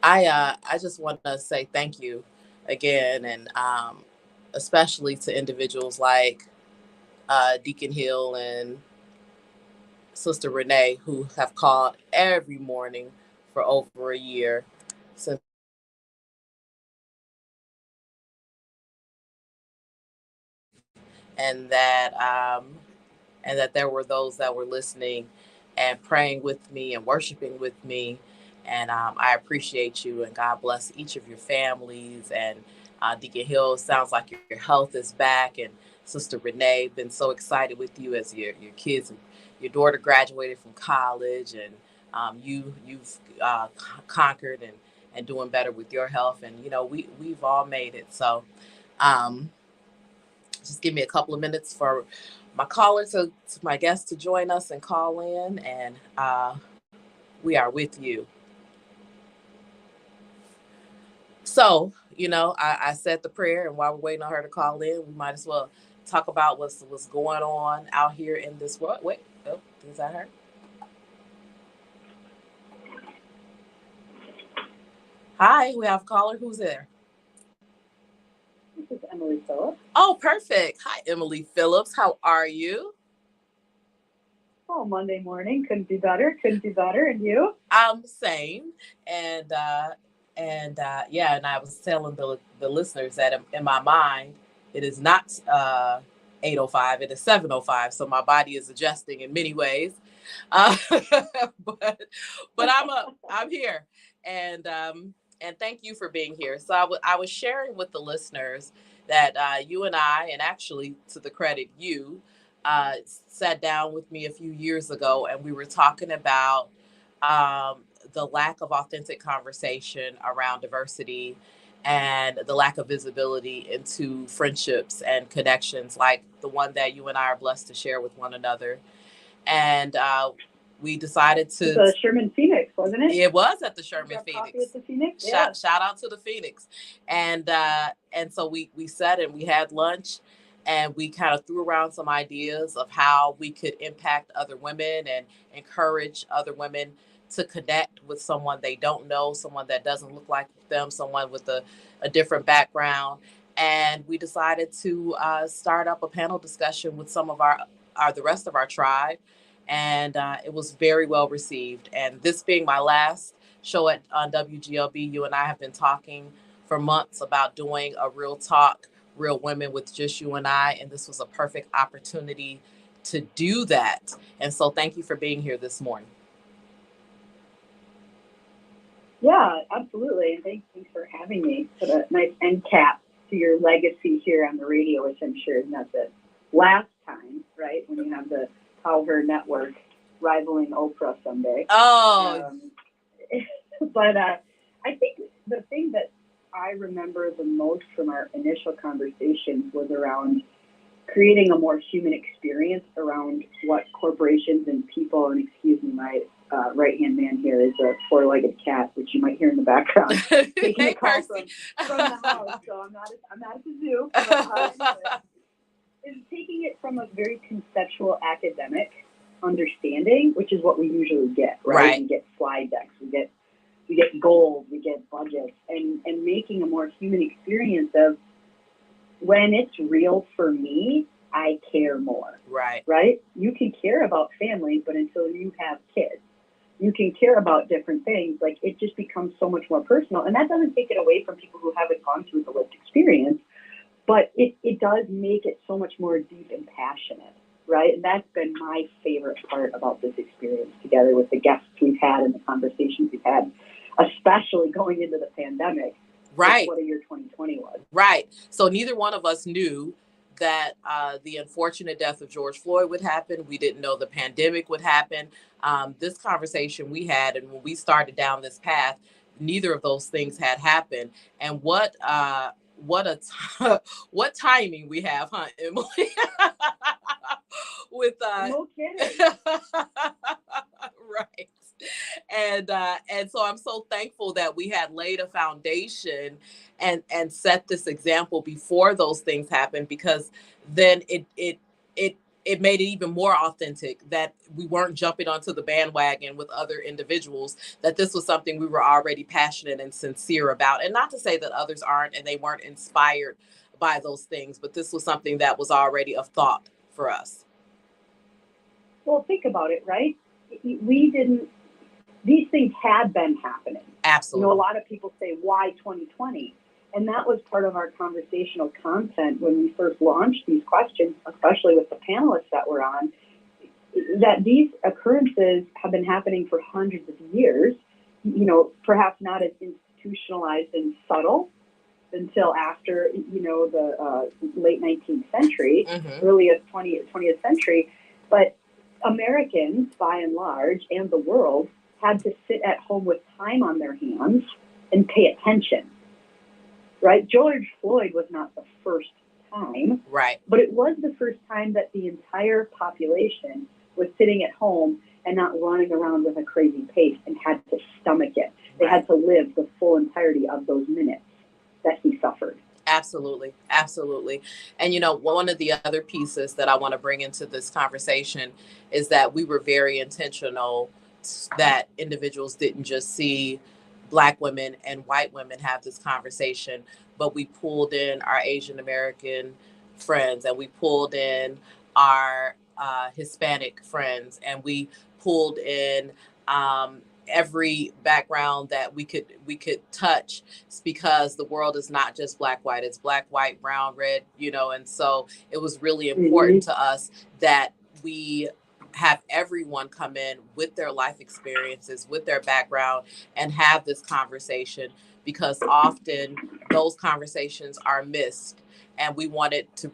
I just want to say thank you again, and especially to individuals like Deacon Hill and Sister Renee, who have called every morning for over a year since, and that and that there were those that were listening and praying with me and worshiping with me. And I appreciate you, and God bless each of your families. And Deacon Hill, sounds like your health is back. And Sister Renee, been so excited with you as your kids, your daughter graduated from college, and you've conquered and doing better with your health. And we've all made it. So um, just give me a couple of minutes for my caller to my guest to join us and call in, and we are with you. So, I said the prayer, and while we're waiting on her to call in, we might as well talk about what's going on out here in this world. Wait, oh, is that her? Hi, we have a caller. Who's there? This is Emily Phillips. Oh, perfect. Hi, Emily Phillips. How are you? Oh, Monday morning. Couldn't be better. Couldn't be better. And you? Same. And yeah, and I was telling the listeners that in my mind, it is not 8:05, it is 7:05. So my body is adjusting in many ways. Uh, but I'm here. And thank you for being here. So I was sharing with the listeners that you and I, and actually to the credit, you sat down with me a few years ago, and we were talking about um, the lack of authentic conversation around diversity and the lack of visibility into friendships and connections like the one that you and I are blessed to share with one another. And we decided It's to. a Sherman Phoenix, wasn't it? It was at the You Sherman got coffee at Phoenix. the Phoenix? Yeah. Shout out to the Phoenix. And so we sat and we had lunch, and we kind of threw around some ideas of how we could impact other women and encourage other women to connect with someone they don't know, someone that doesn't look like them, someone with a different background. And we decided to start up a panel discussion with some of our the rest of our tribe, and it was very well received. And this being my last show at on WGLB, you and I have been talking for months about doing a real talk, real women with just you and I, and this was a perfect opportunity to do that. And so, thank you for being here this morning. Yeah, absolutely. And thanks for having me. Put a nice end cap to your legacy here on the radio, which I'm sure is not the last time, right? When you have the Power Network rivaling Oprah someday. Oh, Um, but I think the thing that I remember the most from our initial conversations was around creating a more human experience around what corporations and people, and excuse me, my right hand man here is a four-legged cat, which you might hear in the background, taking hey, a call Percy. from the house. So I'm not at the zoo, but anyway, is taking it from a very conceptual academic understanding, which is what we usually get, right? Right. We get slide decks, we get goals, we get budgets, and making a more human experience of when it's real for me, I care more, Right. right? You can care about family, but until you have kids, you can care about different things. Like it just becomes so much more personal. And that doesn't take it away from people who haven't gone through the lived experience, but it does make it so much more deep and passionate, right? And that's been my favorite part about this experience together with the guests we've had and the conversations we've had, especially going into the pandemic. Right. What a year 2020 was. Right. So neither one of us knew that the unfortunate death of George Floyd would happen. We didn't know the pandemic would happen. This conversation we had, and when we started down this path, neither of those things had happened. And what timing we have, huh, Emily? With No kidding. right. And so I'm so thankful that we had laid a foundation and set this example before those things happened, because then it it made it even more authentic that we weren't jumping onto the bandwagon with other individuals, that this was something we were already passionate and sincere about. And not to say that others aren't and they weren't inspired by those things, but this was something that was already of thought for us. Well, think about it, right? These things had been happening. Absolutely. A lot of people say, why 2020? And that was part of our conversational content when we first launched these questions, especially with the panelists that were on, that these occurrences have been happening for hundreds of years, perhaps not as institutionalized and subtle until after, the late 19th century, earliest 20th century. But Americans, by and large, and the world, had to sit at home with time on their hands and pay attention. Right? George Floyd was not the first time. Right. But it was the first time that the entire population was sitting at home and not running around with a crazy pace and had to stomach it. They had to live the full entirety of those minutes that he suffered. Absolutely. Absolutely. And, one of the other pieces that I want to bring into this conversation is that we were very intentional that individuals didn't just see Black women and white women have this conversation, but we pulled in our Asian American friends, and we pulled in our Hispanic friends, and we pulled in every background that we could touch. It's because the world is not just Black, white, it's Black, white, brown, red, and so it was really important to us that we have everyone come in with their life experiences, with their background, and have this conversation, because often those conversations are missed. And we wanted to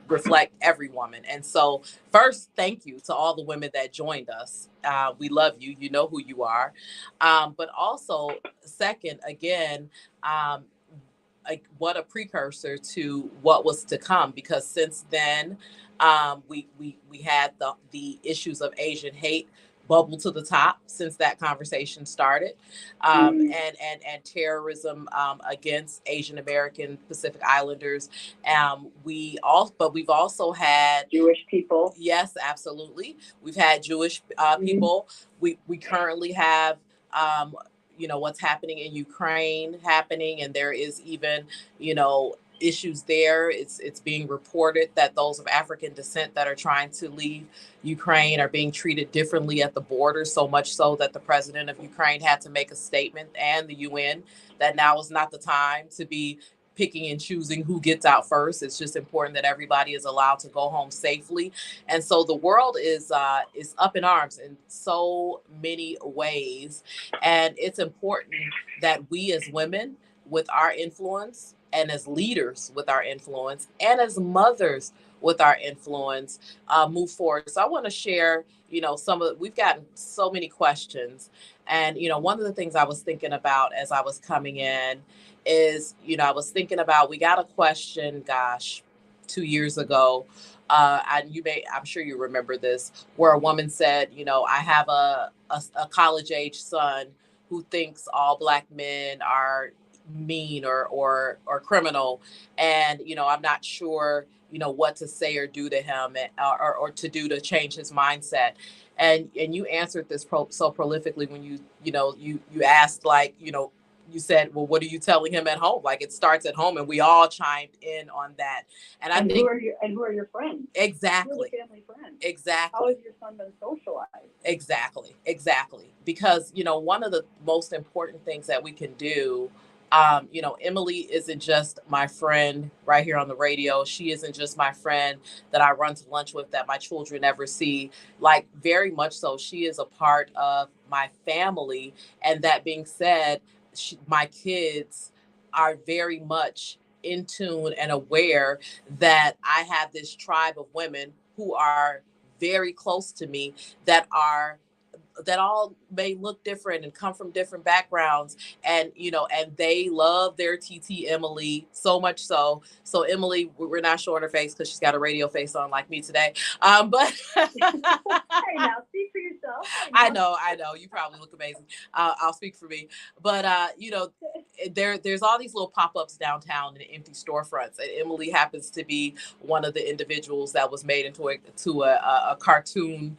reflect every woman. And so first, thank you to all the women that joined us. We love you. You know who you are. But also, second, again, what a precursor to what was to come, because since then, we had the issues of Asian hate bubble to the top since that conversation started, and terrorism against Asian American Pacific Islanders. We've also had Jewish people. Yes, absolutely. We've had Jewish people. We currently have what's happening in Ukraine happening, and there is even issues there. It's being reported that those of African descent that are trying to leave Ukraine are being treated differently at the border, so much so that the president of Ukraine had to make a statement, and the UN, that now is not the time to be picking and choosing who gets out first. It's just important that everybody is allowed to go home safely. And so the world is up in arms in so many ways. And it's important that we as women, with our influence, and as leaders with our influence, and as mothers with our influence, move forward. So I want to share, we've gotten so many questions. And, one of the things I was thinking about as I was coming in is, I was thinking about, we got a question, 2 years ago. And I'm sure you remember this, where a woman said, I have a college age son who thinks all Black men are mean or criminal, and I'm not sure what to say or do to him, or to do to change his mindset. And you answered this so prolifically when you asked, you said, well, what are you telling him at home? Like, it starts at home, and we all chimed in on that. And I think, who are your friends? Exactly. Who are the family friends? Exactly. How has your son been socialized? Exactly. Because, one of the most important things that we can do, Emily isn't just my friend right here on the radio. She isn't just my friend that I run to lunch with, that my children ever see. Like, very much so, she is a part of my family. And that being said, my kids are very much in tune and aware that I have this tribe of women who are very close to me, that all may look different and come from different backgrounds, and and they love their TT Emily so much so Emily, we're not showing her face because she's got a radio face on like me today, but hey, now speak for yourself. I know you probably look amazing. I'll speak for me, but there's all these little pop-ups downtown and empty storefronts, and Emily happens to be one of the individuals that was made into a cartoon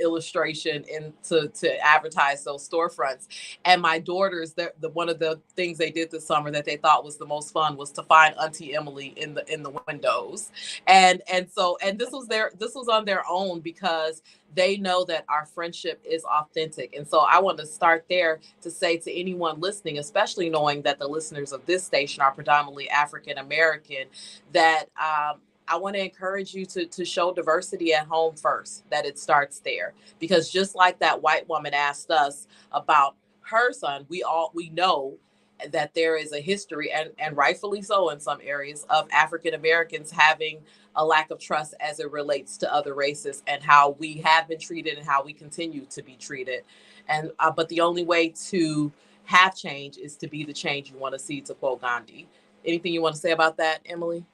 illustration to advertise those storefronts. And my daughters, the one of the things they did this summer that they thought was the most fun was to find Auntie Emily in the windows. And this was on their own, because they know that our friendship is authentic. And so I want to start there to say to anyone listening, especially knowing that the listeners of this station are predominantly African American, that I want to encourage you to show diversity at home first, that it starts there. Because just like that white woman asked us about her son, we know that there is a history, and rightfully so in some areas, of African Americans having a lack of trust as it relates to other races, and how we have been treated and how we continue to be treated. And but the only way to have change is to be the change you want to see, to quote Gandhi. Anything you want to say about that, Emily?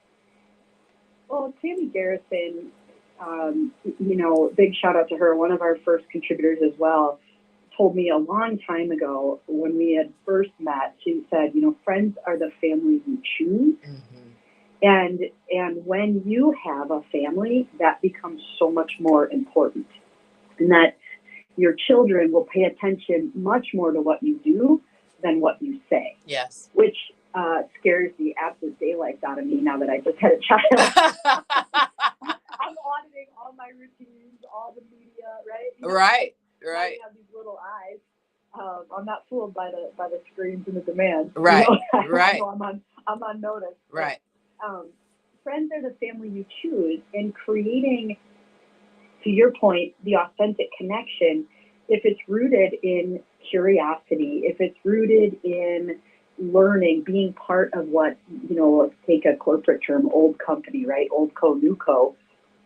Well, Tammy Garrison, big shout out to her, one of our first contributors as well, told me a long time ago when we had first met. She said, friends are the family you choose. Mm-hmm. And when you have a family, that becomes so much more important, and that your children will pay attention much more to what you do than what you say. Yes. Which scares the absolute daylights out of me now that I just had a child. I'm auditing all my routines, all the media, right? Right. I have these little eyes. I'm not fooled by the screens and the demands. Right. Right. I'm on notice. Right. But, friends are the family you choose, and creating, to your point, the authentic connection, if it's rooted in curiosity, if it's rooted in learning, being part of what, let's take a corporate term, old company, right? Old co, new co.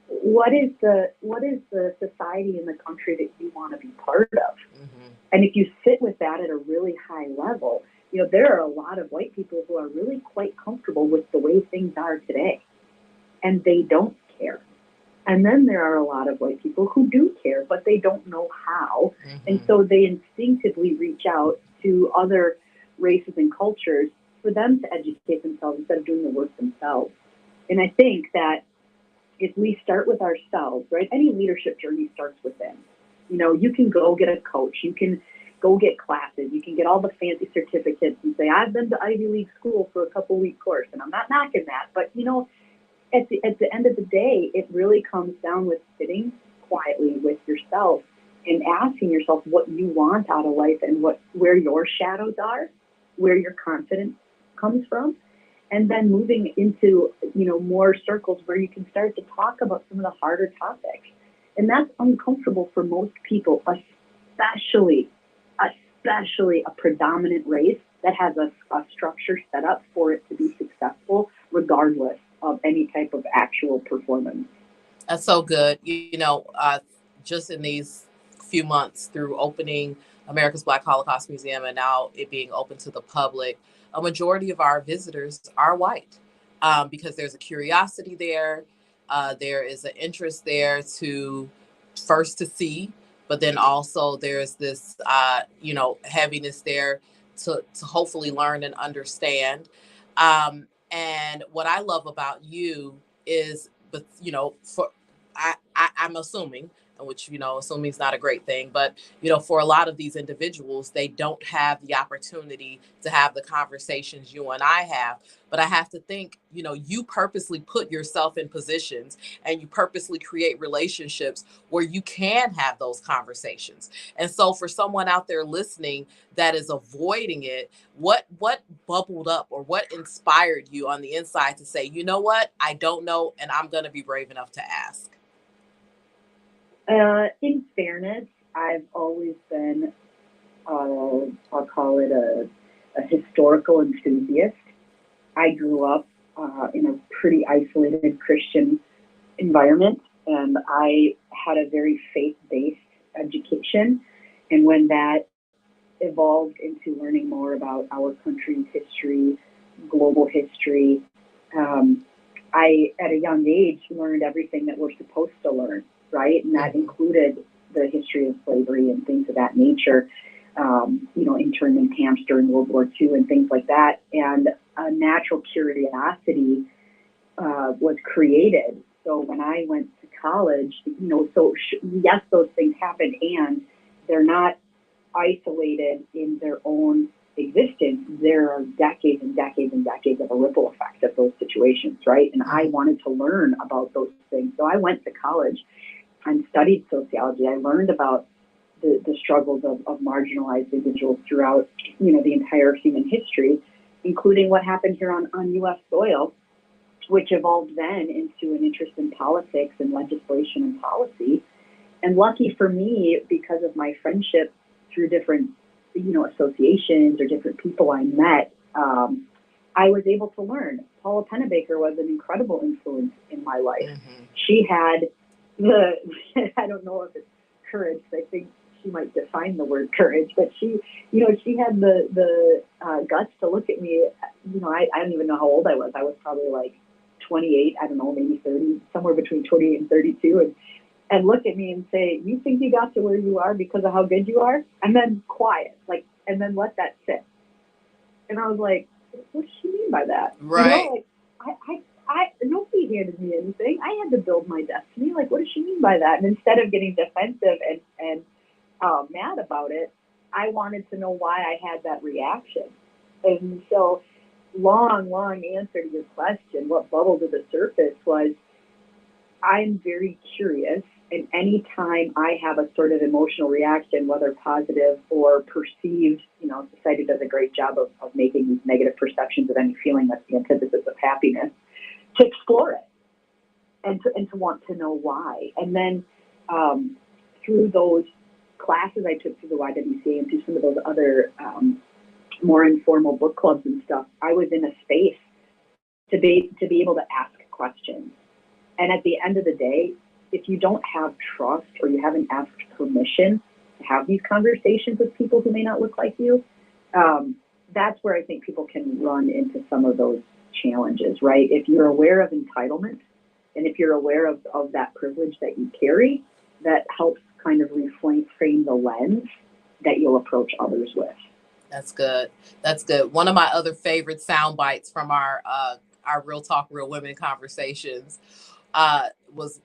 What is the society in the country that you want to be part of? Mm-hmm. And if you sit with that at a really high level, there are a lot of white people who are really quite comfortable with the way things are today, and they don't care. And then there are a lot of white people who do care, but they don't know how. Mm-hmm. And so they instinctively reach out to other races and cultures for them to educate themselves instead of doing the work themselves. And I think that if we start with ourselves, right, any leadership journey starts within. You can go get a coach, you can go get classes, you can get all the fancy certificates and say, I've been to Ivy League school for a couple-week course, and I'm not knocking that. But, at the end of the day, it really comes down with sitting quietly with yourself and asking yourself what you want out of life, and where your shadows are, where your confidence comes from, and then moving into, more circles where you can start to talk about some of the harder topics. And that's uncomfortable for most people, especially a predominant race that has a structure set up for it to be successful, regardless of any type of actual performance. That's so good. Just in these few months, through opening America's Black Holocaust Museum and now it being open to the public, a majority of our visitors are white, because there's a curiosity there. There is an interest there to see, but then also there's this, heaviness there to hopefully learn and understand. And what I love about you is, but I'm assuming, which, assuming is not a great thing, but, for a lot of these individuals, they don't have the opportunity to have the conversations you and I have. But I have to think, you purposely put yourself in positions, and you purposely create relationships where you can have those conversations. And so for someone out there listening that is avoiding it, what bubbled up, or what inspired you on the inside to say, you know what, I don't know, and I'm going to be brave enough to ask? In fairness, I've always been, I'll call it a historical enthusiast. I grew up in a pretty isolated Christian environment, and I had a very faith-based education. And when that evolved into learning more about our country's history, global history, I, at a young age, learned everything that we're supposed to learn, right? And that included the history of slavery and things of that nature. internment camps during World War II and things like that. And a natural curiosity was created. So when I went to college, yes, those things happen, and they're not isolated in their own existence. There are decades and decades and decades of a ripple effect of those situations, right? And I wanted to learn about those things. So I went to college and studied sociology. I learned about the struggles of marginalized individuals throughout, the entire human history, including what happened here on U.S. soil, which evolved then into an interest in politics and legislation and policy. And lucky for me, because of my friendship through different, associations or different people I met, I was able to learn. Paula Pennebaker was an incredible influence in my life. Mm-hmm. She had I don't know if it's courage. I think she might define the word courage, but she had the guts to look at me. I don't even know how old I was. I was probably like 28, I don't know, maybe 30, somewhere between 28 and 32, and look at me and say, "You think you got to where you are because of how good you are?" And then quiet, and then let that sit. And I was like, "What does she mean by that?" Right. Nobody handed me anything. I had to build my destiny. What does she mean by that? And instead of getting defensive and mad about it, I wanted to know why I had that reaction. And so, long answer to your question, what bubbled to the surface was, I'm very curious, and anytime I have a sort of emotional reaction, whether positive or perceived, society does a great job of making these negative perceptions of any feeling that's the antithesis of happiness, to explore it and to want to know why. And then through those classes I took through the YWCA and through some of those other more informal book clubs and stuff, I was in a space to be able to ask questions. And at the end of the day, if you don't have trust or you haven't asked permission to have these conversations with people who may not look like you, that's where I think people can run into some of those challenges, right? If you're aware of entitlement and if you're aware of that privilege that you carry, that helps kind of reframe the lens that you'll approach others with. That's good. That's good. One of my other favorite sound bites from our Real Talk, Real Women conversations was,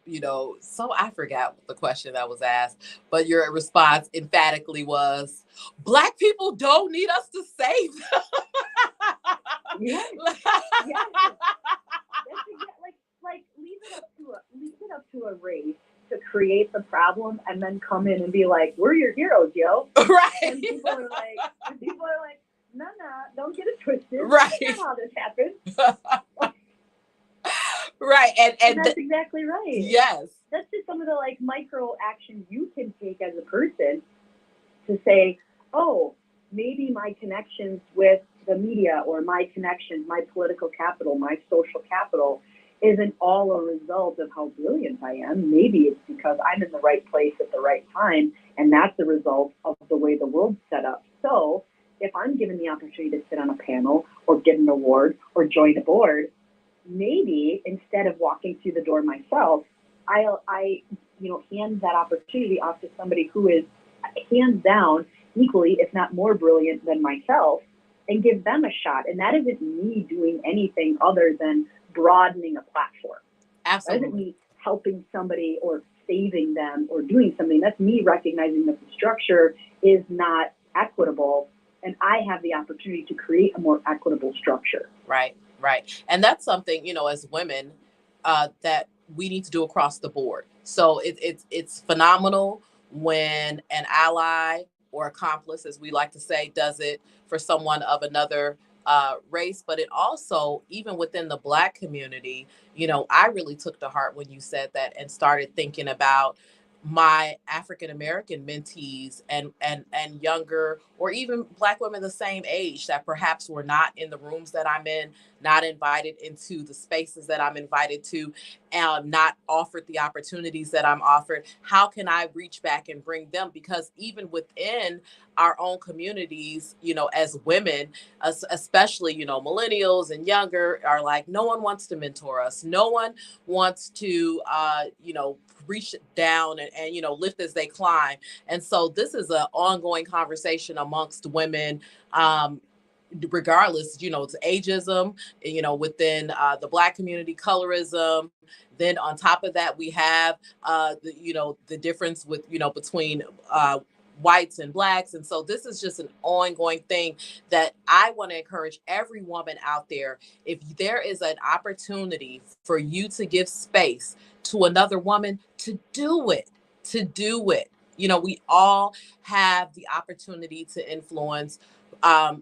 so I forgot the question that was asked, but your response emphatically was, Black people don't need us to save them. Yes. Leave it up to a race to create the problem and then come in and be like, "We're your heroes, yo." Right. And people are like, no, don't get it twisted. Right. That's not how this happens. Right. And that's exactly right. Yes. That's just some of the micro actions you can take as a person to say, oh, maybe my connections with the media or my connections, my political capital, my social capital isn't all a result of how brilliant I am. Maybe it's because I'm in the right place at the right time, and that's the result of the way the world's set up. So if I'm given the opportunity to sit on a panel or get an award or join a board, maybe instead of walking through the door myself, I hand that opportunity off to somebody who is hands down equally, if not more brilliant than myself, and give them a shot. And that isn't me doing anything other than broadening a platform. Absolutely. That isn't me helping somebody or saving them or doing something. That's me recognizing that the structure is not equitable, and I have the opportunity to create a more equitable structure. Right. And that's something, as women, that we need to do across the board. So it's phenomenal when an ally or accomplice, as we like to say, does it for someone of another race. But it also, even within the Black community, I really took to heart when you said that and started thinking about my African American mentees and younger, or even Black women the same age, that perhaps were not in the rooms that I'm in, not invited into the spaces that I'm invited to. not offered the opportunities that I'm offered, how can I reach back and bring them? Because even within our own communities, as women, especially, millennials and younger, are like, no one wants to mentor us. No one wants to, reach down and lift as they climb. And so this is an ongoing conversation amongst women, regardless, it's ageism, within the Black community, colorism. Then on top of that, we have, the difference with, between whites and Blacks. And so this is just an ongoing thing that I want to encourage every woman out there. If there is an opportunity for you to give space to another woman, to do it, we all have the opportunity to influence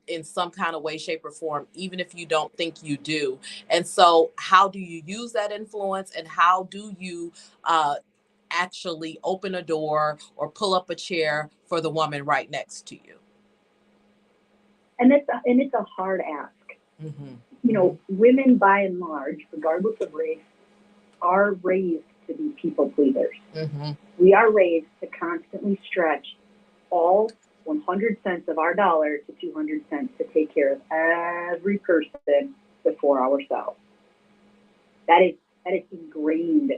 in some kind of way, shape, or form, even if you don't think you do. And so how do you use that influence, and how do you actually open a door or pull up a chair for the woman right next to you? And it's a hard ask. Women by and large, regardless of race, are raised to be people pleasers. We are raised to constantly stretch all 100 cents of our dollar to 200 cents to take care of every person before ourselves. That is ingrained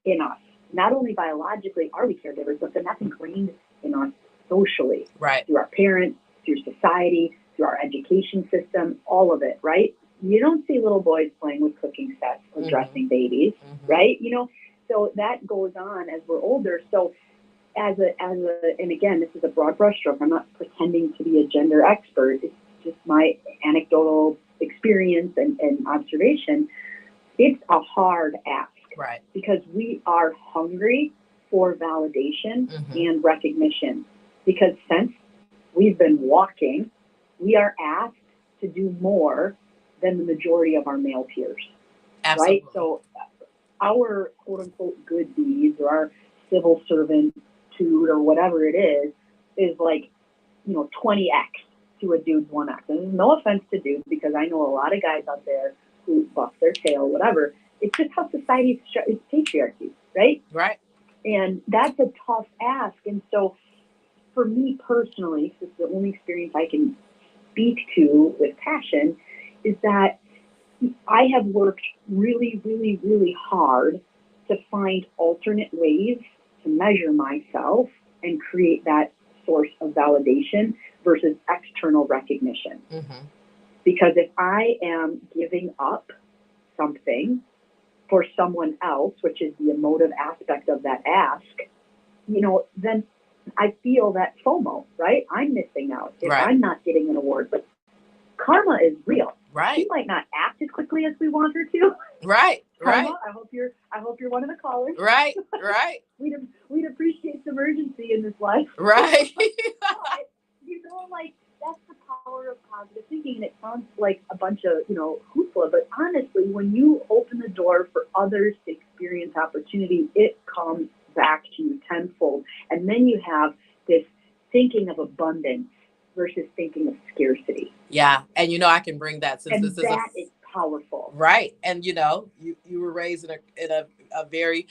in us. Not only biologically are we caregivers, but then that's ingrained in us socially. Right. Through our parents, through society, through our education system, all of it, right? You don't see little boys playing with cooking sets or dressing babies, right? So that goes on as we're older. So and again, this is a broad brushstroke. I'm not pretending to be a gender expert. It's just my anecdotal experience and observation. It's a hard ask. Right. Because we are hungry for validation and recognition. Because since we've been walking, we are asked to do more than the majority of our male peers. Absolutely. Right? So our quote unquote good deeds, or our civil servitude, or whatever it is like, 20x to a dude's 1x. And there's no offense to dudes, because I know a lot of guys out there who bust their tail, whatever. It's just how society is patriarchy, right? Right. And that's a tough ask. And so for me personally, this is the only experience I can speak to with passion, is that I have worked really, really, really hard to find alternate ways to measure myself and create that source of validation versus external recognition. Because if I am giving up something for someone else, which is the emotive aspect of that ask, then I feel that FOMO, right? I'm missing out if I'm not getting an award. But karma is real. Right. She might not act as quickly as we want her to. Right. Right. Karma, I hope you're one of the callers. Right. Right. We'd appreciate some urgency in this life. Right. But, that's the power of positive thinking. And it sounds like a bunch of, hoopla, but honestly, when you open the door for others to experience opportunity, it comes back to you tenfold. And then you have this thinking of abundance versus thinking of scarcity. Yeah. And I can bring that, since this is powerful. Right. And you were raised in a very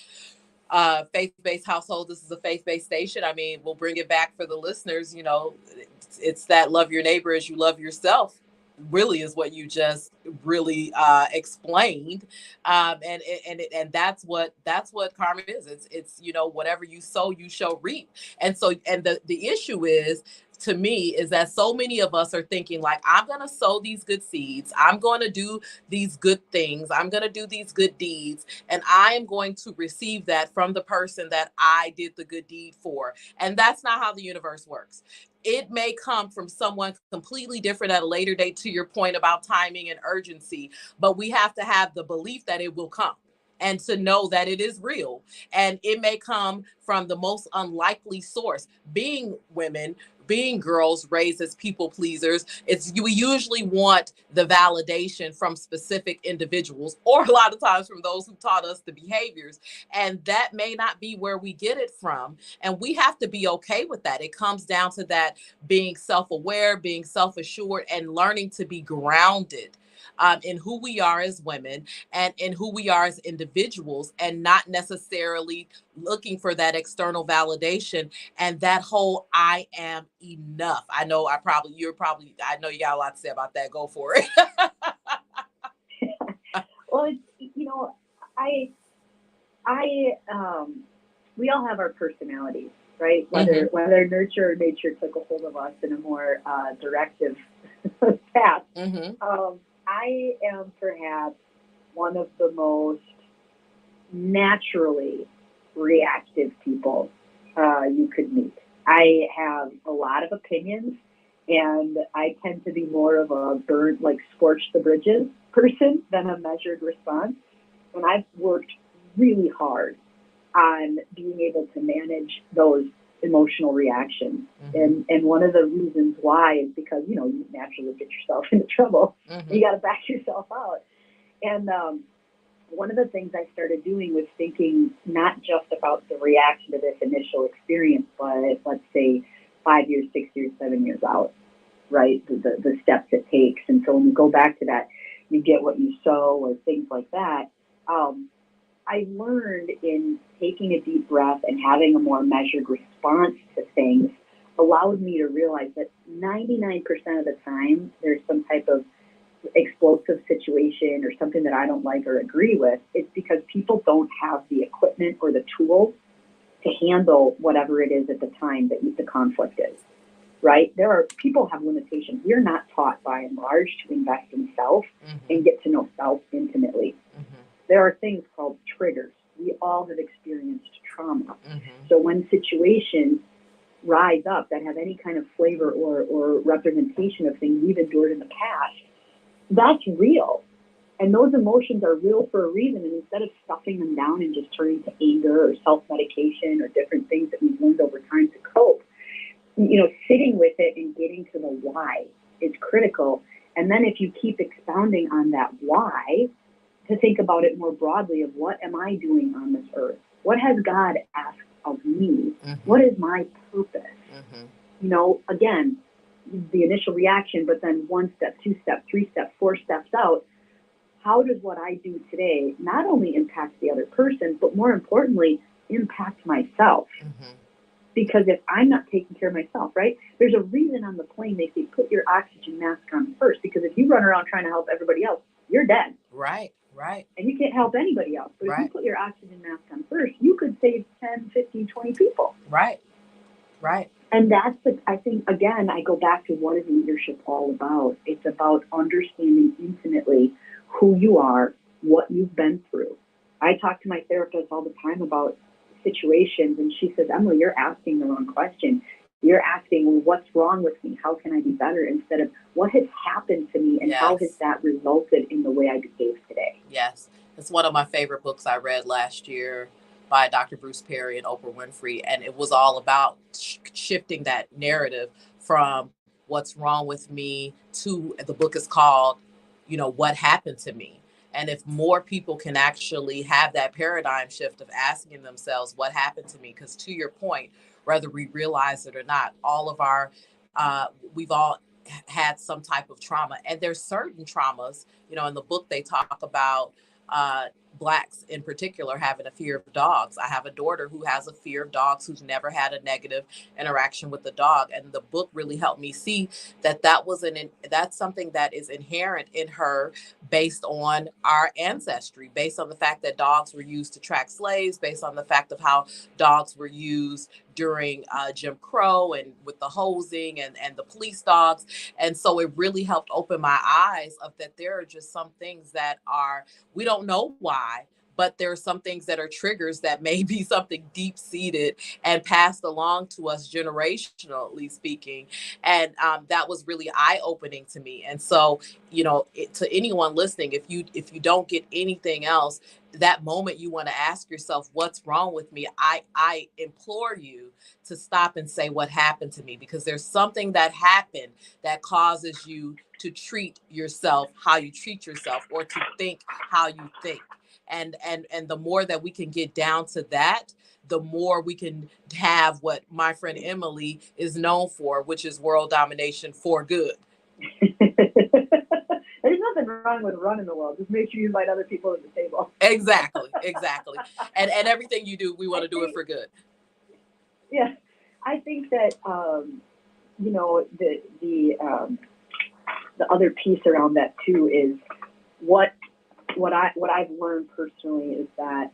faith-based household. This is a faith-based station. I mean, we'll bring it back for the listeners. It's that love your neighbor as you love yourself, really, is what you just really explained. And that's what karma is. It's whatever you sow, you shall reap. And so, and the issue is, to me, is that so many of us are thinking like, I'm going to sow these good seeds. I'm going to do these good things. I'm going to do these good deeds. And I am going to receive that from the person that I did the good deed for. And that's not how the universe works. It may come from someone completely different at a later date, to your point about timing and urgency, but we have to have the belief that it will come, and to know that it is real. And it may come from the most unlikely source. Being women, being girls raised as people pleasers, we usually want the validation from specific individuals, or a lot of times from those who taught us the behaviors. And that may not be where we get it from. And we have to be okay with that. It comes down to that being self-aware, being self-assured, and learning to be grounded. in who we are as women and in who we are as individuals, and not necessarily looking for that external validation and that whole I am enough. I know I know you got a lot to say about that. Go for it. Well, I, we all have our personalities, right? Whether nurture or nature took a hold of us in a more directive path. I am perhaps one of the most naturally reactive people you could meet. I have a lot of opinions, and I tend to be more of a scorch the bridges person than a measured response. And I've worked really hard on being able to manage those emotional reactions. And one of the reasons why is because, you naturally get yourself into trouble. You got to back yourself out. And one of the things I started doing was thinking not just about the reaction to this initial experience, but let's say 5 years, 6 years, 7 years out, right? The steps it takes. And so when you go back to that, you get what you sow or things like that. I learned in taking a deep breath and having a more measured response to things allowed me to realize that 99% of the time there's some type of explosive situation or something that I don't like or agree with. It's because people don't have the equipment or the tools to handle whatever it is at the time that the conflict is, right? People have limitations. We're not taught by and large to invest in self and get to know self intimately. There are things called triggers. We all have experienced trauma. So when situations rise up that have any kind of flavor or representation of things we've endured in the past, that's real. And those emotions are real for a reason. And instead of stuffing them down and just turning to anger or self-medication or different things that we've learned over time to cope, sitting with it and getting to the why is critical. And then if you keep expounding on that why, to think about it more broadly of what am I doing on this earth? What has God asked of me? What is my purpose? Again, the initial reaction, but then 1 step, 2 step, 3 step, 4 steps out. How does what I do today not only impact the other person, but more importantly, impact myself? Because if I'm not taking care of myself, right? There's a reason on the plane they say put your oxygen mask on first, because if you run around trying to help everybody else, you're dead. Right. And you can't help anybody else. But if you put your oxygen mask on first, you could save 10, 15, 20 people. Right. And that's I think, again, I go back to what is leadership all about? It's about understanding intimately who you are, what you've been through. I talk to my therapist all the time about situations, and she says, Emily, you're asking the wrong question. You're asking, well, what's wrong with me? How can I be better? Instead of what has happened to me and how has that resulted in the way I behave today? Yes. It's one of my favorite books I read last year by Dr. Bruce Perry and Oprah Winfrey. And it was all about shifting that narrative from what's wrong with me to, the book is called, what happened to me. And if more people can actually have that paradigm shift of asking themselves what happened to me, because to your point, whether we realize it or not, we've all had some type of trauma. And there's certain traumas, in the book they talk about Blacks in particular having a fear of dogs. I have a daughter who has a fear of dogs, who's never had a negative interaction with the dog. And the book really helped me see that that's something that is inherent in her based on our ancestry, based on the fact that dogs were used to track slaves, based on the fact of how dogs were used during Jim Crow and with the hosing and the police dogs. And so it really helped open my eyes of that there are just some things that we don't know why, but there are some things that are triggers that may be something deep-seated and passed along to us generationally speaking. And that was really eye-opening to me. And so, to anyone listening, if you don't get anything else, that moment you want to ask yourself, what's wrong with me? I implore you to stop and say, what happened to me? Because there's something that happened that causes you to treat yourself how you treat yourself, or to think how you think. And the more that we can get down to that, the more we can have what my friend Emily is known for, which is world domination for good. There's nothing wrong wrong with running the world. Just make sure you invite other people to the table. Exactly. And everything you do, we want to do it for good. Yeah, I think that you know, the other piece around that too is what I've learned personally is that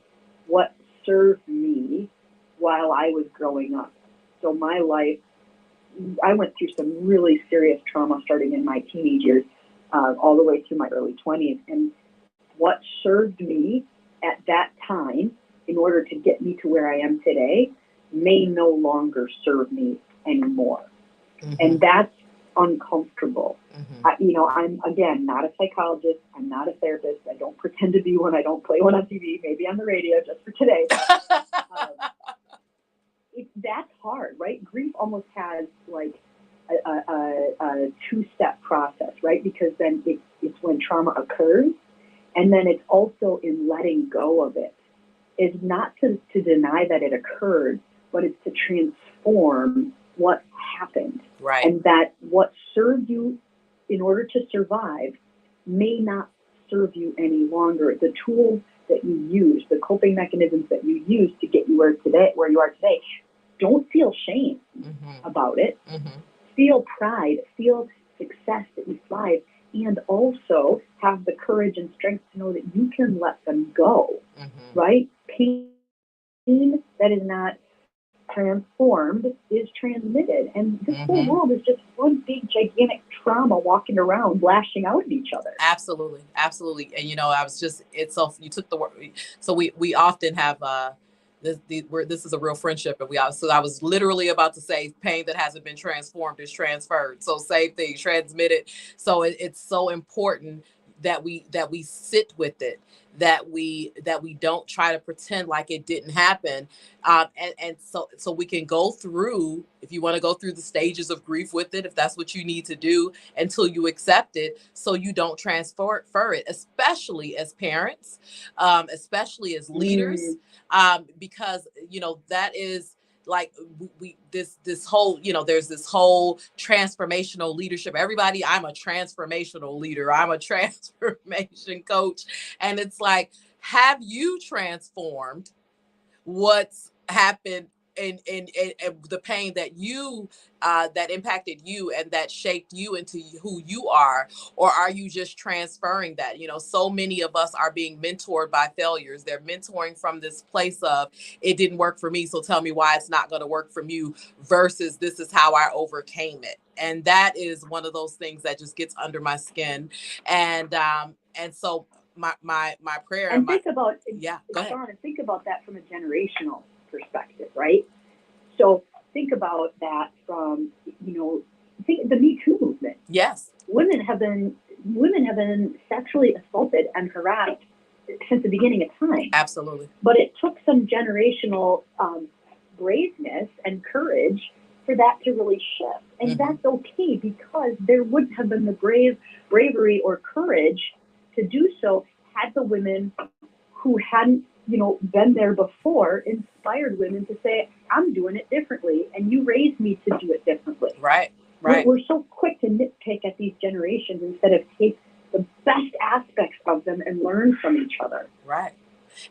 what served me while I was growing up. So my life, I went through some really serious trauma starting in my teenage years, all the way through my early 20s. And what served me at that time in order to get me to where I am today may no longer serve me anymore. And that's uncomfortable. You know, I'm, again, not a psychologist. I'm not a therapist. I don't pretend to be one. I don't play one on TV, maybe on the radio just for today. But, that's hard, right? Grief almost has like a two-step process, right? Because then it's when trauma occurs, and then it's also in letting go of it. It's not to deny that it occurred, but it's to transform what happened. Right. And that what served you in order to survive may not serve you any longer. The tools that you use, the coping mechanisms that you use to get you where you are today, don't feel shame about it. Feel pride, feel success that you thrive, and also have the courage and strength to know that you can let them go, right? Pain that is not transformed is transmitted. And this whole world is just one big, gigantic trauma walking around, lashing out at each other. Absolutely. And, you know, you took the word. So we often have, this is a real friendship. And I was literally about to say pain that hasn't been transformed is transferred. So same thing, transmitted. So it's so important that we sit with it, that we don't try to pretend like it didn't happen. And so we can go through, if you want to go through the stages of grief with it, if that's what you need to do until you accept it, so you don't transfer it, especially as parents, especially as leaders, because, you know, that is like this whole, you know, there's this whole transformational leadership. Everybody, I'm a transformational leader. I'm a transformation coach. And it's like, have you transformed what's happened in the pain that you that impacted you and that shaped you into who you are? Or are you just transferring that? You know, so many of us are being mentored by failures. They're mentoring from this place of, it didn't work for me, so tell me why it's not going to work for you, versus this is how I overcame it. And that is one of those things that just gets under my skin. And so my prayer and think about, yeah, go ahead. Sean, and think about that from a generational perspective, right? So think about that from, you know, think the Me Too movement. Yes. Women have been sexually assaulted and harassed since the beginning of time. Absolutely. But it took some generational braveness and courage for that to really shift. And that's okay, because there wouldn't have been the bravery or courage to do so had the women who hadn't, you know, been there before inspired women to say, I'm doing it differently, and you raised me to do it differently. Right. We're so quick to nitpick at these generations instead of take the best aspects of them and learn from each other. Right.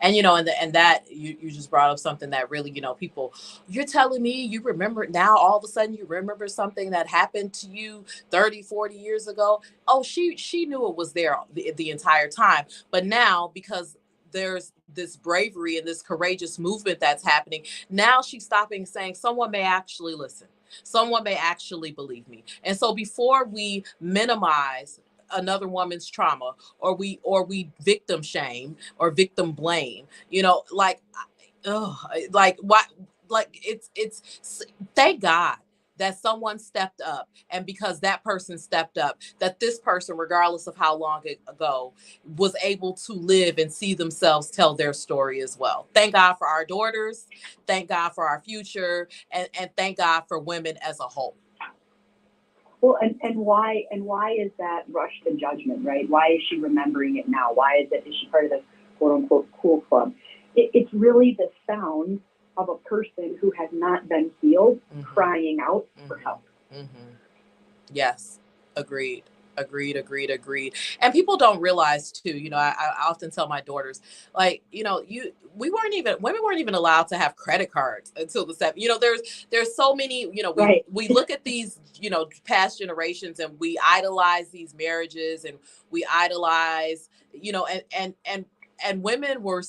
And, you know, and that you just brought up something that really, you know, people, you're telling me you remember now, all of a sudden you remember something that happened to you 30, 40 years ago. Oh, she knew it was there the entire time. But now, because there's this bravery and this courageous movement that's happening, now she's stopping, saying someone may actually listen. Someone may actually believe me. And so before we minimize another woman's trauma, or we victim shame or victim blame, you know, like what, like it's thank God that someone stepped up, and because that person stepped up, that this person, regardless of how long ago, was able to live and see themselves tell their story as well. Thank God for our daughters, thank God for our future, and thank God for women as a whole. Well, and why is that rush to judgment, right? Why is she remembering it now? Is she part of the quote unquote cool club? It's really the sound of a person who has not been healed, crying out for help. Yes, agreed. Agreed. And people don't realize too, I often tell my daughters, like, women weren't even allowed to have credit cards until the seven. There's so many, Right. we look at these, past generations, and we idolize these marriages, and we idolize, and women were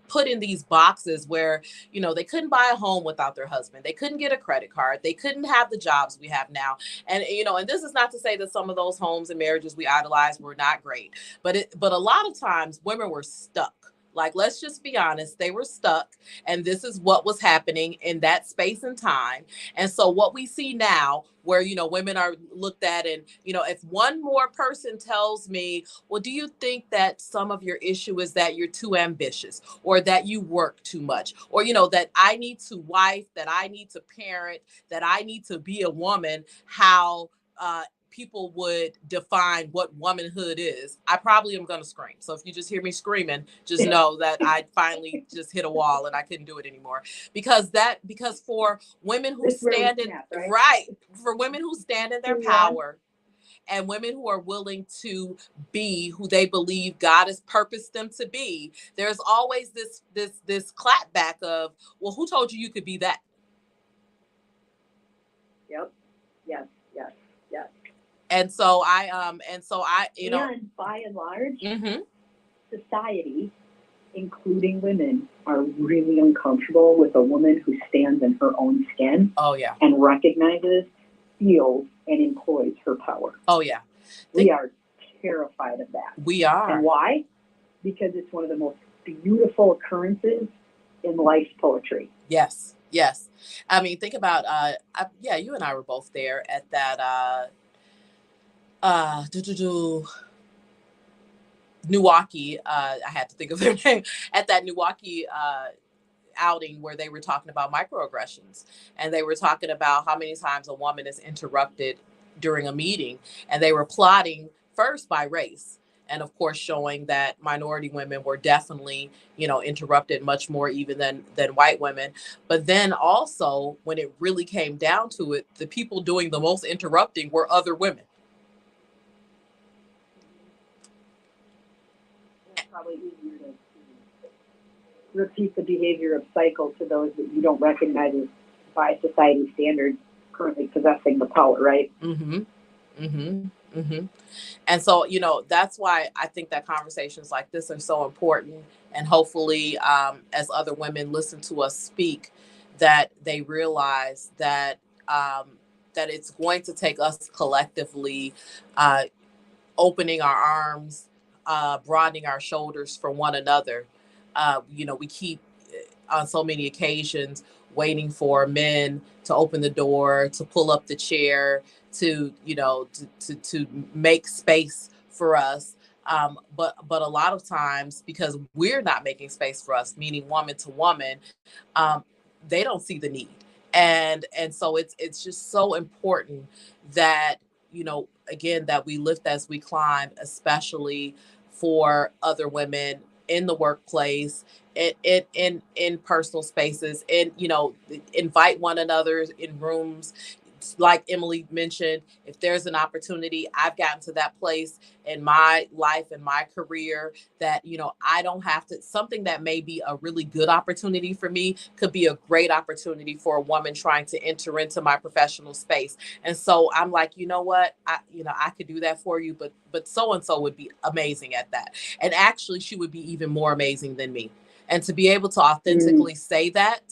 put in these boxes where they couldn't buy a home without their husband, they couldn't get a credit card, they couldn't have the jobs we have now. And and this is not to say that some of those homes and marriages we idolized were not great, but a lot of times women were stuck. Like, let's just be honest, they were stuck, and this is what was happening in that space and time. And so what we see now, where women are looked at, and if one more person tells me, well, do you think that some of your issue is that you're too ambitious, or that you work too much, or that I need to wife, that I need to parent, that I need to be a woman, how people would define what womanhood is, I probably am going to scream. So if you just hear me screaming, just know that I finally just hit a wall and I couldn't do it anymore. Because for women who stand in, right, for women who stand in their power, and women who are willing to be who they believe God has purposed them to be, there's always this clapback of, well, who told you you could be that? Yep. Yes. And so I, and by and large, mm-hmm. society, including women, are really uncomfortable with a woman who stands in her own skin. Oh yeah. And recognizes, feels, and employs her power. Oh yeah. We are terrified of that. We are. And why? Because it's one of the most beautiful occurrences in life's poetry. Yes. I mean, think about, you and I were both there at that, Milwaukee. I had to think of their name, at that Milwaukee outing, where they were talking about microaggressions, and they were talking about how many times a woman is interrupted during a meeting, and they were plotting first by race, and of course showing that minority women were definitely interrupted much more even than white women. But then also, when it really came down to it, the people doing the most interrupting were other women. Probably easier to repeat the behavior of cycle to those that you don't recognize as, by society standards, currently possessing the power, right? And so, that's why I think that conversations like this are so important. And hopefully, as other women listen to us speak, that they realize that that it's going to take us collectively opening our arms, broadening our shoulders for one another. We keep on so many occasions waiting for men to open the door, to pull up the chair, to make space for us. But a lot of times, because we're not making space for us, meaning woman to woman, they don't see the need. And so it's just so important that, again, that we lift as we climb, especially for other women in the workplace, in personal spaces, and invite one another in rooms. Like Emily mentioned, if there's an opportunity, I've gotten to that place in my life and my career that, I don't have to, something that may be a really good opportunity for me could be a great opportunity for a woman trying to enter into my professional space. And so I'm like, you know what, I could do that for you, but so-and-so would be amazing at that. And actually she would be even more amazing than me. And to be able to authentically say that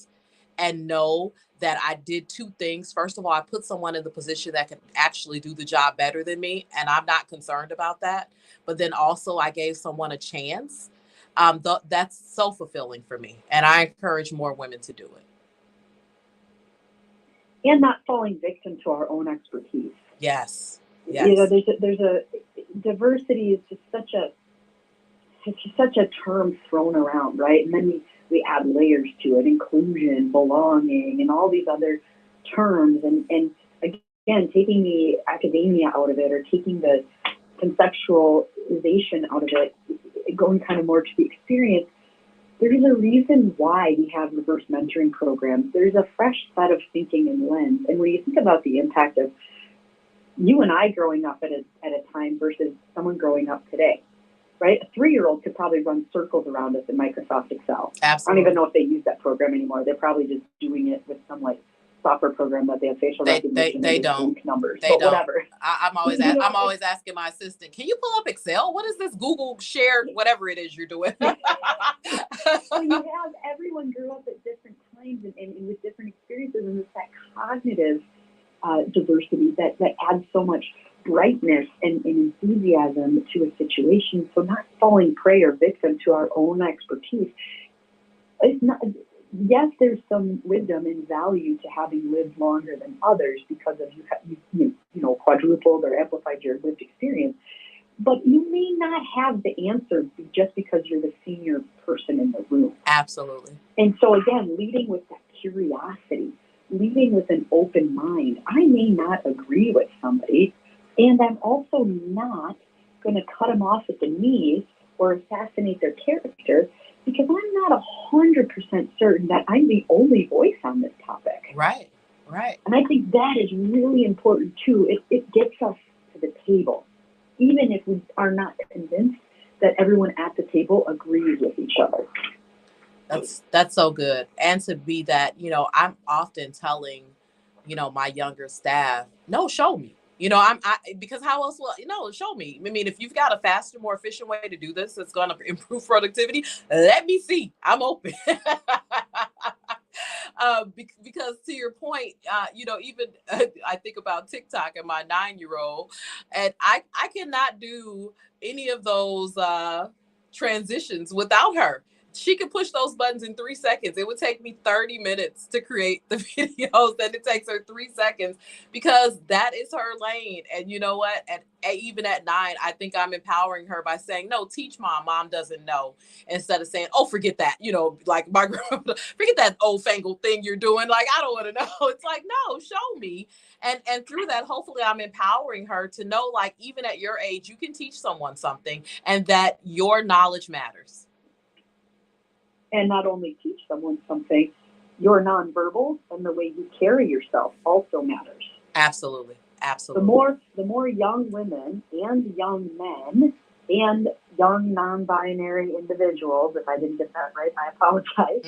and know that I did two things. First of all, I put someone in the position that could actually do the job better than me, and I'm not concerned about that. But then also I gave someone a chance. That's so fulfilling for me, and I encourage more women to do it. And not falling victim to our own expertise. Yes. There's a diversity is just such a term thrown around, right? And then we add layers to it: inclusion, belonging, and all these other terms. And again, taking the academia out of it, or taking the conceptualization out of it, going kind of more to the experience, there's a reason why we have reverse mentoring programs. There's a fresh set of thinking and lens. And when you think about the impact of you and I growing up at a time versus someone growing up today, right? A 3-year-old could probably run circles around us in Microsoft Excel. Absolutely. I don't even know if they use that program anymore. They're probably just doing it with some like software program that they have facial recognition. They and don't. Numbers, They but don't. whatever. I'm always asking my assistant, can you pull up Excel? What is this Google shared, whatever it is you're doing? So you have everyone grew up at different times and with different experiences, and it's that cognitive diversity that adds so much brightness and enthusiasm to a situation. So not falling prey or victim to our own expertise. It's not. Yes, there's some wisdom and value to having lived longer than others because of you quadrupled or amplified your lived experience. But you may not have the answer just because you're the senior person in the room. Absolutely. And so again, leading with that curiosity, leading with an open mind. I may not agree with somebody, and I'm also not going to cut them off at the knees or assassinate their character because I'm not 100% certain that I'm the only voice on this topic. Right. And I think that is really important too. It gets us to the table, even if we are not convinced that everyone at the table agrees with each other. That's so good. And to be that, I'm often telling, my younger staff, no, show me. Because how else will, show me. I mean, if you've got a faster, more efficient way to do this, it's going to improve productivity. Let me see. I'm open. Because to your point, even I think about TikTok and my 9-year-old, and I cannot do any of those transitions without her. She could push those buttons in 3 seconds. It would take me 30 minutes to create the videos that it takes her 3 seconds because that is her lane. And you know what? Even at 9, I think I'm empowering her by saying, no, teach mom. Mom doesn't know. Instead of saying, oh, forget that. Like my grandmother, forget that old fangled thing you're doing. Like, I don't want to know. It's like, no, show me. And through that, hopefully I'm empowering her to know, like, even at your age, you can teach someone something and that your knowledge matters. And not only teach someone something, your nonverbal and the way you carry yourself also matters. Absolutely. The more young women and young men and young non-binary individuals, if I didn't get that right, I apologize,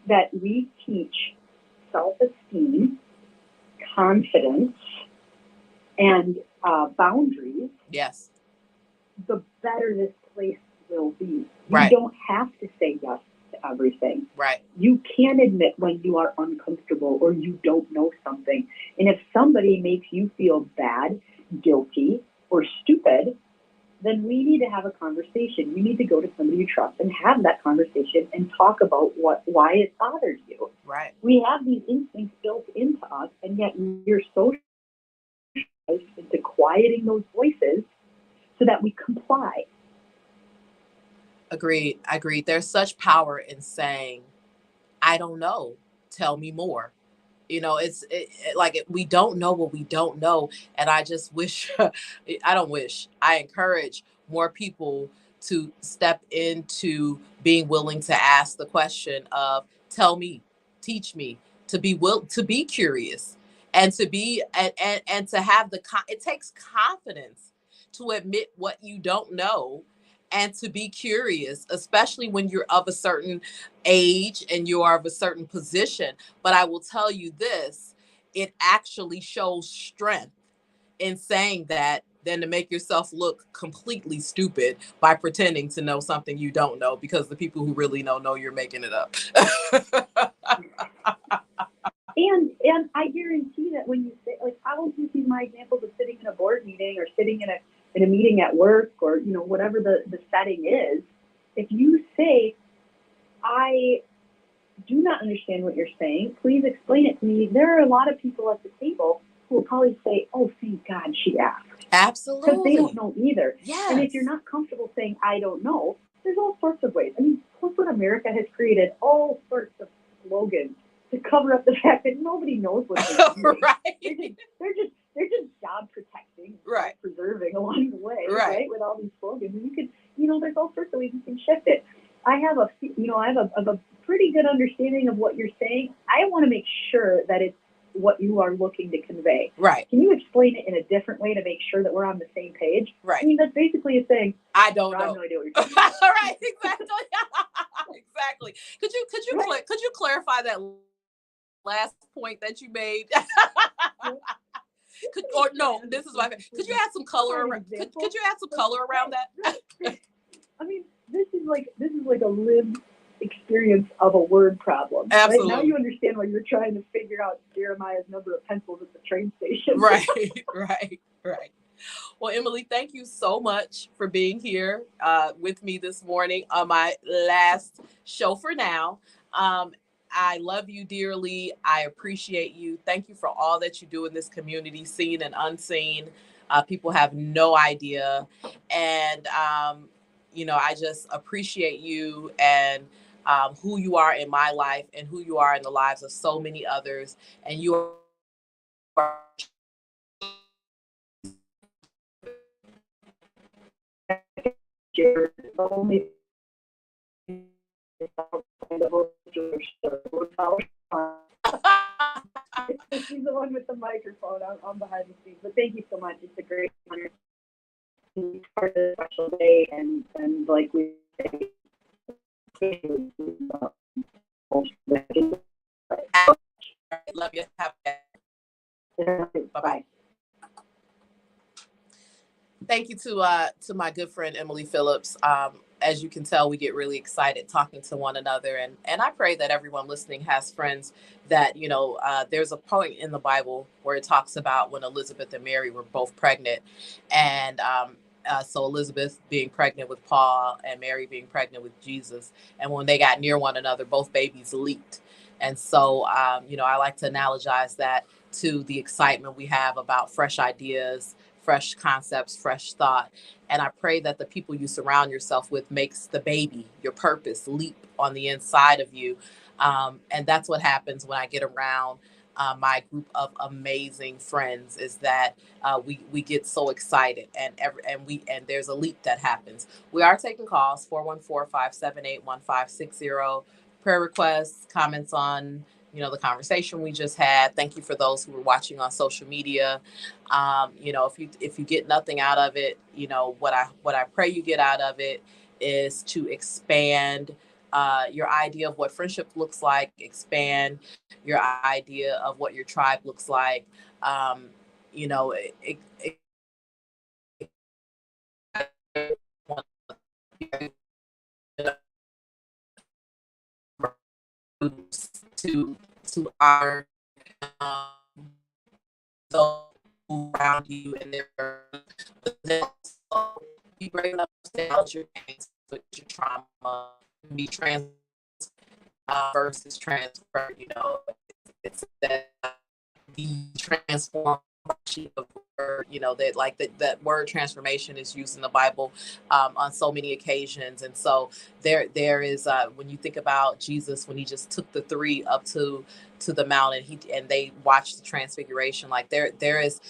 that we teach self-esteem, confidence, and boundaries, yes, the better this place will be. Right. You don't have to say yes to everything. Right. You can admit when you are uncomfortable or you don't know something. And if somebody makes you feel bad, guilty, or stupid, then we need to have a conversation. You need to go to somebody you trust and have that conversation and talk about why it bothers you. Right. We have these instincts built into us, and yet we're socialized into quieting those voices so that we comply. Agreed. There's such power in saying, I don't know. Tell me more. We don't know what we don't know. And I just wish, I encourage more people to step into being willing to ask the question of, tell me, teach me, to be curious and to be, and to have it takes confidence to admit what you don't know and to be curious, especially when you're of a certain age and you are of a certain position. But I will tell you this, it actually shows strength in saying that than to make yourself look completely stupid by pretending to know something you don't know, because the people who really know you're making it up. And I guarantee that when you say, like, I will just use my examples of sitting in a board meeting or sitting in a meeting at work or, whatever the setting is, if you say, I do not understand what you're saying, please explain it to me, there are a lot of people at the table who will probably say, oh, thank God she asked. Absolutely. Because they don't know either. Yes. And if you're not comfortable saying, I don't know, there's all sorts of ways. I mean, corporate America has created all sorts of slogans to cover up the fact that nobody knows what they're doing. Right. They're just job protecting, right, preserving along the way, right? With all these slogans, and you could, there's all sorts of ways you can shift it. I have a pretty good understanding of what you're saying. I want to make sure that it's what you are looking to convey. Right. Can you explain it in a different way to make sure that we're on the same page? Right. I mean, that's basically saying, I don't I have know. no idea what you're talking about. Right, exactly. Exactly. Could you Right. could you clarify that last point that you made? Or no, this is my could you add some color could you add some color around that? I mean, this is like a lived experience of a word problem. Absolutely. Right? Now you understand why you're trying to figure out Jeremiah's number of pencils at the train station. Right, right. Well, Emily, thank you so much for being here with me this morning on my last show for now. I love you dearly. I appreciate you. Thank you for all that you do in this community, seen and unseen. People have no idea. And, I just appreciate you and who you are in my life and who you are in the lives of so many others. And you are Jared, the only She's the one with the microphone. I'm behind the scenes. But thank you so much. It's a great honor to be part of this special day. And like we say, love you. Bye-bye. Thank you to my good friend Emily Phillips. As you can tell, we get really excited talking to one another, and I pray that everyone listening has friends that there's a point in the Bible where it talks about when Elizabeth and Mary were both pregnant, and so Elizabeth being pregnant with Paul and Mary being pregnant with Jesus, and when they got near one another, both babies leaped. And so I like to analogize that to the excitement we have about fresh ideas, fresh concepts, fresh thought. And I pray that the people you surround yourself with makes the baby, your purpose, leap on the inside of you. And that's what happens when I get around my group of amazing friends, is that we get so excited, and there's a leap that happens. We are taking calls, 414-578-1560, prayer requests, comments on the conversation we just had. Thank you for those who were watching on social media. If you get nothing out of it, what I pray you get out of it is to expand your idea of what friendship looks like, expand your idea of what your tribe looks like. To our those around you, and you bring up your pains, but your trauma be trans versus transfer. It's that the transform of word, that word transformation is used in the Bible on so many occasions. And so there is when you think about Jesus, when he just took the three up to the mountain, and they watched the transfiguration, like there is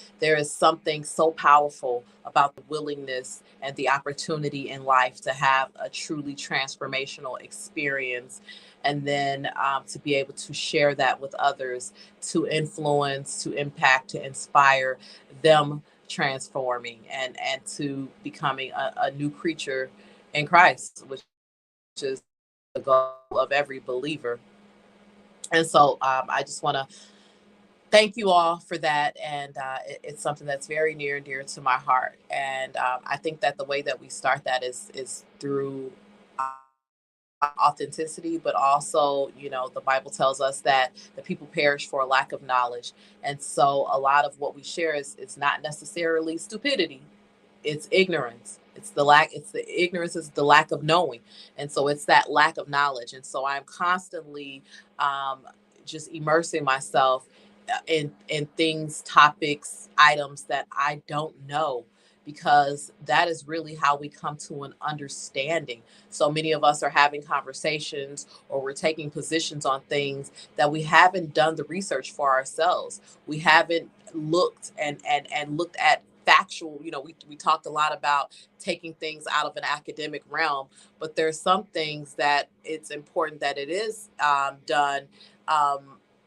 something so powerful about the willingness and the opportunity in life to have a truly transformational experience, and then to be able to share that with others, to influence, to impact, to inspire them transforming and to becoming a new creature in Christ, which is the goal of every believer. And so I just want to thank you all for that. And it's something that's very near and dear to my heart. And I think that the way that we start that is through authenticity, but also, the Bible tells us that the people perish for a lack of knowledge. And so a lot of what we share is not necessarily stupidity. It's ignorance. It's the ignorance is the lack of knowing. And so it's that lack of knowledge. And so I'm constantly just immersing myself in things, topics, items that I don't know, because that is really how we come to an understanding. So many of us are having conversations, or we're taking positions on things that we haven't done the research for ourselves. We haven't looked and looked at factual, we talked a lot about taking things out of an academic realm, but there's some things that it's important that it is done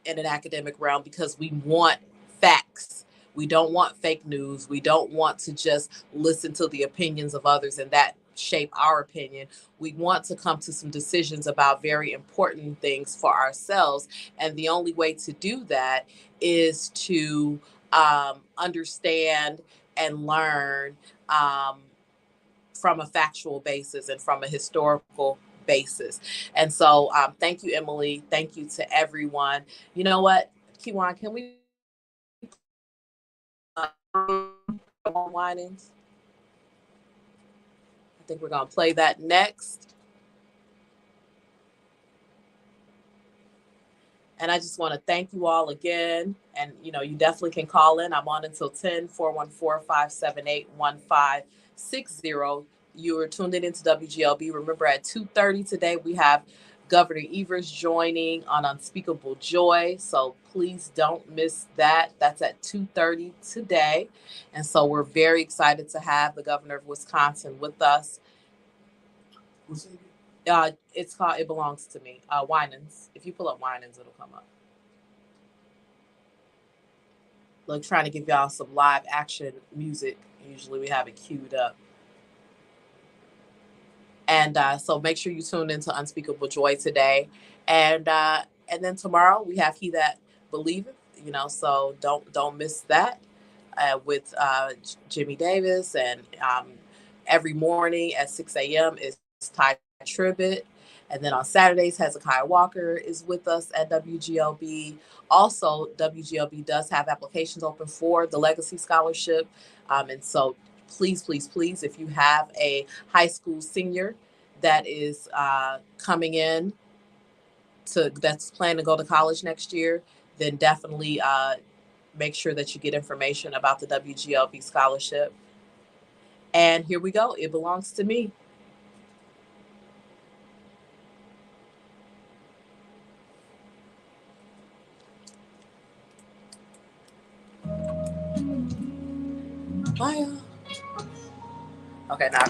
in an academic realm because we want facts. We don't want fake news. We don't want to just listen to the opinions of others and that shape our opinion. We want to come to some decisions about very important things for ourselves. And the only way to do that is to understand and learn from a factual basis and from a historical basis. And so thank you, Emily. Thank you to everyone. You know what, Kiwan, can we Winans? I think we're going to play that next. And I just want to thank you all again. And, you know, you definitely can call in. I'm on until 10, 414-578-1560. You are tuned into WGLB. Remember, at 2:30 today, we have Governor Evers joining on Unspeakable Joy. So please don't miss that. That's at 2:30 today. And so we're very excited to have the governor of Wisconsin with us. It's called It Belongs to Me. Winans. If you pull up Winans, it'll come up. Look, trying to give y'all some live action music. Usually we have it queued up. And so make sure you tune into Unspeakable Joy today. And then tomorrow we have He That Believeth, you know, so don't miss that with Jimmy Davis. And every morning at 6 a.m. is Ty Tribbett. And then on Saturdays, Hezekiah Walker is with us at WGLB. Also, WGLB does have applications open for the Legacy Scholarship. And so please, please, please, if you have a high school senior that is coming in that's planning to go to college next year, then definitely make sure that you get information about the WGLB scholarship. And here we go. It belongs to me. Bye. Okay, now